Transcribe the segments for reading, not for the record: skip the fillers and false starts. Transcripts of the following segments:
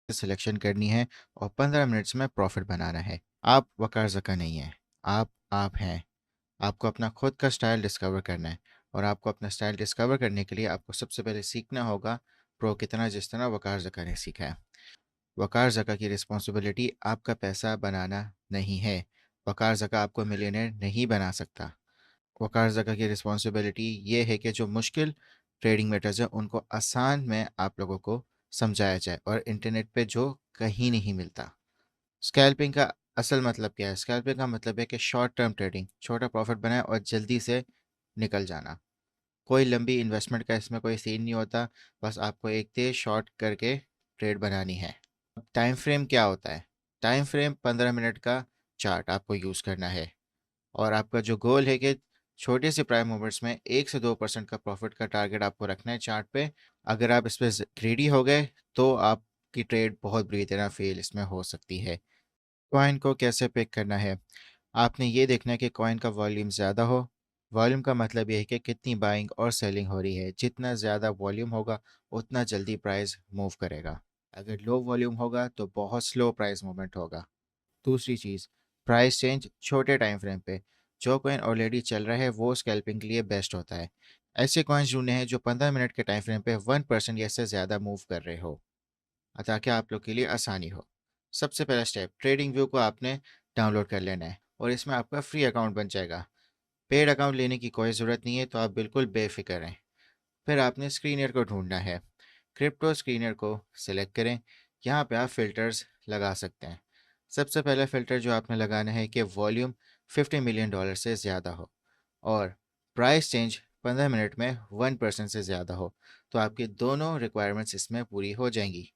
Selection करनी है और 15 मिनट्स में प्रॉफिट बनाना है। आप वकार ज़का नहीं हैं, आप हैं। आपको अपना खुद का स्टाइल डिस्कवर करना है और आपको अपना स्टाइल डिस्कवर करने के लिए आपको सबसे पहले सीखना होगा प्रो कितना जिस तरह वकार ज़का ने सीखा है। वकार ज़का की रिस्पॉन्सिबिलिटी आपका पैसा बनाना नहीं है। वकार ज़का आपको मिलियनेयर नहीं बना सकता। वकार ज़का की रिस्पॉन्सिबिलिटी ये है कि जो मुश्किल ट्रेडिंग मेथड्स हैं उनको आसान में आप लोगों को समझाया जाए और इंटरनेट पे जो कहीं नहीं मिलता। स्कैल्पिंग का असल मतलब क्या है? स्कैल्पिंग का मतलब है कि शॉर्ट टर्म ट्रेडिंग, छोटा प्रॉफिट बनाए और जल्दी से निकल जाना। कोई लंबी इन्वेस्टमेंट का इसमें कोई सीन नहीं होता, बस आपको एक तेज शॉर्ट करके ट्रेड बनानी है। अब टाइम फ्रेम क्या होता है? टाइम फ्रेम 15 मिनट का चार्ट आपको यूज़ करना है और आपका जो गोल है कि छोटे से प्राइम मूवर्स में 1 से 2% का प्रॉफिट का टारगेट आपको रखना है चार्ट पे। अगर आप इस पर ग्रीडी हो गए तो आपकी ट्रेड बहुत बुरी तरह फेल इसमें हो सकती है। कॉइन को कैसे पिक करना है? आपने ये देखना है कि कॉइन का वॉल्यूम ज़्यादा हो। वॉल्यूम का मतलब ये है कि कितनी बाइंग और सेलिंग हो रही है। जितना ज़्यादा वॉल्यूम होगा उतना जल्दी प्राइस मूव करेगा। अगर लो वॉल्यूम होगा तो बहुत स्लो प्राइस मूवमेंट होगा। दूसरी चीज़, प्राइस चेंज छोटे टाइम फ्रेम पे। जो कॉइन ऑलरेडी चल रहा है वो स्कैल्पिंग के लिए बेस्ट होता है। ऐसे कॉइन्स ढूंढने हैं जो 15 मिनट के टाइम फ्रेम पे 1% या इससे ज़्यादा मूव कर रहे हो, ताकि आप लोग के लिए आसानी हो। सबसे पहला स्टेप, ट्रेडिंग व्यू को आपने डाउनलोड कर लेना है और इसमें आपका फ्री अकाउंट बन जाएगा। पेड अकाउंट लेने की कोई ज़रूरत नहीं है, तो आप बिल्कुल बेफिक्र रहें। फिर आपने स्क्रीनर को ढूंढना है। क्रिप्टो स्क्रीनर को सिलेक्ट करें। यहाँ पे आप फ़िल्टर्स लगा सकते हैं। सबसे पहला फ़िल्टर जो आपने लगाना है कि वॉल्यूम $50 मिलियन से ज़्यादा हो और प्राइस चेंज 15 मिनट में 1% से ज़्यादा हो, तो आपकी दोनों रिक्वायरमेंट्स इसमें पूरी हो जाएंगी।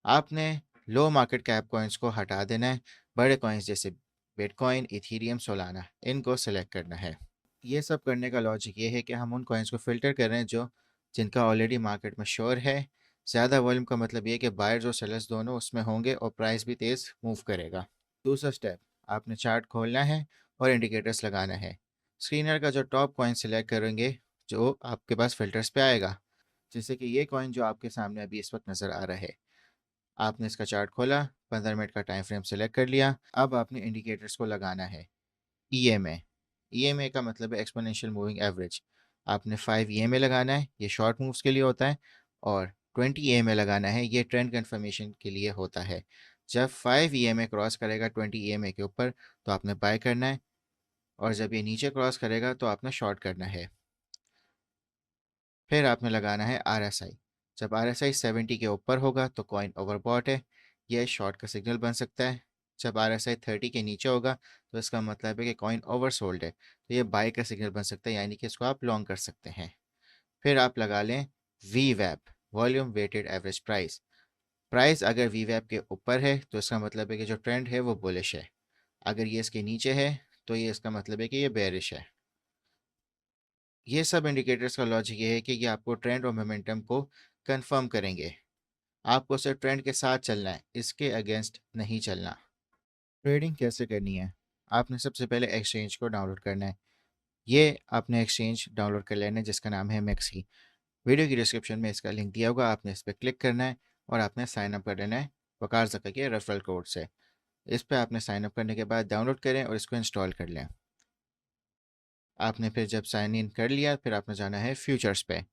आपने लो मार्केट कैप कॉइन्स को हटा देना है। बड़े कॉइन्स जैसे बिटकॉइन, इथीरियम, सोलाना, इनको सेलेक्ट करना है। ये सब करने का लॉजिक ये है कि हम उन कॉइन्स को फ़िल्टर कर रहे हैं जो जिनका ऑलरेडी मार्केट में श्योर है। ज़्यादा वॉल्यूम का मतलब ये है कि बायर्स और सेलर्स दोनों उसमें होंगे और प्राइस भी तेज़ मूव करेगा। दूसरा स्टेप, आपने चार्ट खोलना है और इंडिकेटर्स लगाना है। स्क्रीनर का जो टॉप कॉइन सिलेक्ट करेंगे जो आपके पास फ़िल्टर्स पे आएगा, जैसे कि ये कॉइन जो आपके सामने अभी इस वक्त नज़र आ रहा है। आपने इसका चार्ट खोला, 15 मिनट का टाइम फ्रेम सेलेक्ट कर लिया। अब आपने इंडिकेटर्स को लगाना है। ईएमए, ईएमए का मतलब है एक्सपोनेंशियल मूविंग एवरेज। आपने 5 ईएमए लगाना है, ये शॉर्ट मूव्स के लिए होता है, और 20 ईएमए लगाना है, ये ट्रेंड कंफर्मेशन के लिए होता है। जब 5 ईएमए क्रॉस करेगा 20 ईएमए के ऊपर तो आपने बाय करना है, और जब ये नीचे क्रॉस करेगा तो आपने शॉर्ट करना है। फिर आपने लगाना है आरएसआई। जब आरएसआई 70 के ऊपर होगा तो कॉइन ओवरबॉट है, यह शॉर्ट का सिग्नल बन सकता है। जब आरएसआई 30 के नीचे होगा तो इसका मतलब है कि कॉइन ओवरसोल्ड है, तो ये बाय का सिग्नल बन सकता है, यानी कि इसको आप लॉन्ग कर सकते हैं। फिर आप लगा लें वी वैप, volume weighted average price. Price अगर वी वैप के ऊपर है तो इसका मतलब है कि जो ट्रेंड है वो बुलिश है। अगर ये इसके नीचे है तो ये इसका मतलब है कि ये बेरिश है। ये सब इंडिकेटर्स का लॉजिक ये है कि ये आपको ट्रेंड और मोमेंटम को कंफर्म करेंगे। आपको सिर्फ ट्रेंड के साथ चलना है, इसके अगेंस्ट नहीं चलना। ट्रेडिंग कैसे करनी है? आपने सबसे पहले एक्सचेंज को डाउनलोड करना है। ये आपने एक्सचेंज डाउनलोड कर लेना है जिसका नाम है मैक्सी। वीडियो की डिस्क्रिप्शन में इसका लिंक दिया होगा, आपने इस पर क्लिक करना है और आपने साइन अप कर लेना है वकार ज़का के रेफरल कोड से। इस पर आपने साइन अप करने के बाद डाउनलोड करें और इसको इंस्टॉल कर लें। आपने फिर जब साइन इन कर लिया फिर आपने जाना है फ्यूचर्स पे।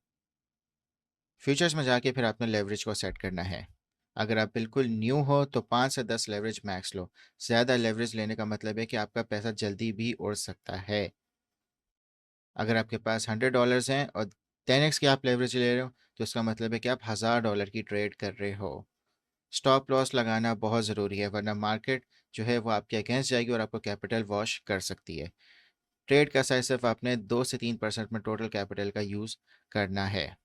फ्यूचर्स में जाके फिर आपने लेवरेज को सेट करना है। अगर आप बिल्कुल न्यू हो तो 5 से 10 लेवरेज मैक्स लो। ज़्यादा लेवरेज लेने का मतलब है कि आपका पैसा जल्दी भी उड़ सकता है। अगर आपके पास $100 हैं और 10x की आप लेवरेज ले रहे हो तो इसका मतलब है कि आप $1000 की ट्रेड कर रहे हो। स्टॉप लॉस लगाना बहुत ज़रूरी है, वरना मार्केट जो है वो आपके अगेंस्ट जाएगी और आपको कैपिटल वॉश कर सकती है। ट्रेड का साइज सिर्फ आपने 2 से 3% में टोटल कैपिटल का यूज़ करना है।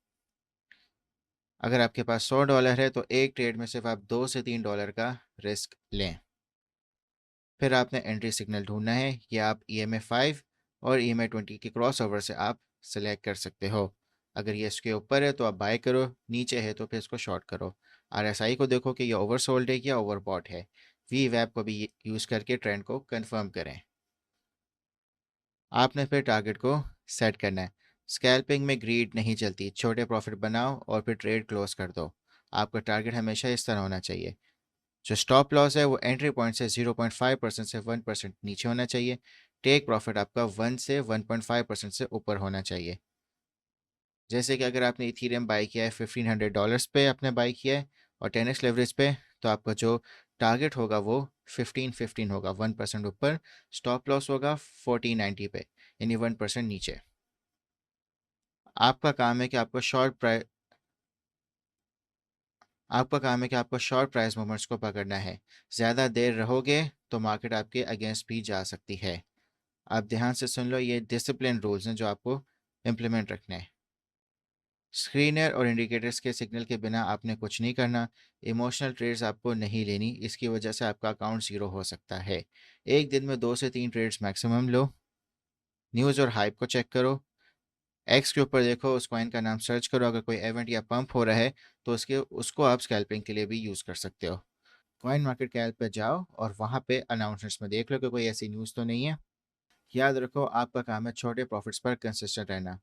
अगर आपके पास $100 है तो एक ट्रेड में सिर्फ आप $2 से 3 का रिस्क लें। फिर आपने एंट्री सिग्नल ढूंढना है। ये आप EMA 5 और EMA 20 के क्रॉस ओवर से आप सेलेक्ट कर सकते हो। अगर ये इसके ऊपर है तो आप बाय करो, नीचे है तो फिर इसको शॉर्ट करो। RSI को देखो कि ये ओवरसोल्ड है या ओवरबॉट है। वी वैप को भी यूज़ करके ट्रेंड को कंफर्म करें। आपने फिर टारगेट को सेट करना है। स्कैल्पिंग में ग्रीड नहीं चलती, छोटे प्रॉफिट बनाओ और फिर ट्रेड क्लोज कर दो। आपका टारगेट हमेशा इस तरह होना चाहिए। जो स्टॉप लॉस है वो एंट्री पॉइंट से 0.5% से 1% नीचे होना चाहिए। टेक प्रॉफिट आपका 1 से 1.5% से ऊपर होना चाहिए। जैसे कि अगर आपने इथीरियम बाई किया है $1500 पे, आपने बाई किया है और 10x लेवरेज पे, तो आपका जो टारगेट होगा वो 1515 होगा, 1% ऊपर। स्टॉप लॉस होगा 1490 पे, यानी 1% नीचे। आपका काम है कि आपको शॉर्ट प्राइस मूवमेंट्स को पकड़ना है। ज़्यादा देर रहोगे तो मार्केट आपके अगेंस्ट भी जा सकती है। आप ध्यान से सुन लो, ये डिसिप्लिन रूल्स हैं जो आपको इम्प्लीमेंट रखने हैं। स्क्रीनर और इंडिकेटर्स के सिग्नल के बिना आपने कुछ नहीं करना। इमोशनल ट्रेड्स आपको नहीं लेनी, इसकी वजह से आपका अकाउंट ज़ीरो हो सकता है। एक दिन में 2 से 3 ट्रेड्स मैक्सिमम लो। न्यूज़ और हाइप को चेक करो। एक्स के ऊपर देखो, उस कॉइन का नाम सर्च करो, अगर कोई इवेंट या पंप हो रहा है तो उसको आप स्कैल्पिंग के लिए भी यूज़ कर सकते हो। कॉइन मार्केट कैप पे जाओ और वहाँ पे अनाउंसमेंट्स में देख लो कि कोई ऐसी न्यूज़ तो नहीं है। याद रखो, आपका काम है छोटे प्रॉफिट्स पर कंसिस्टेंट रहना।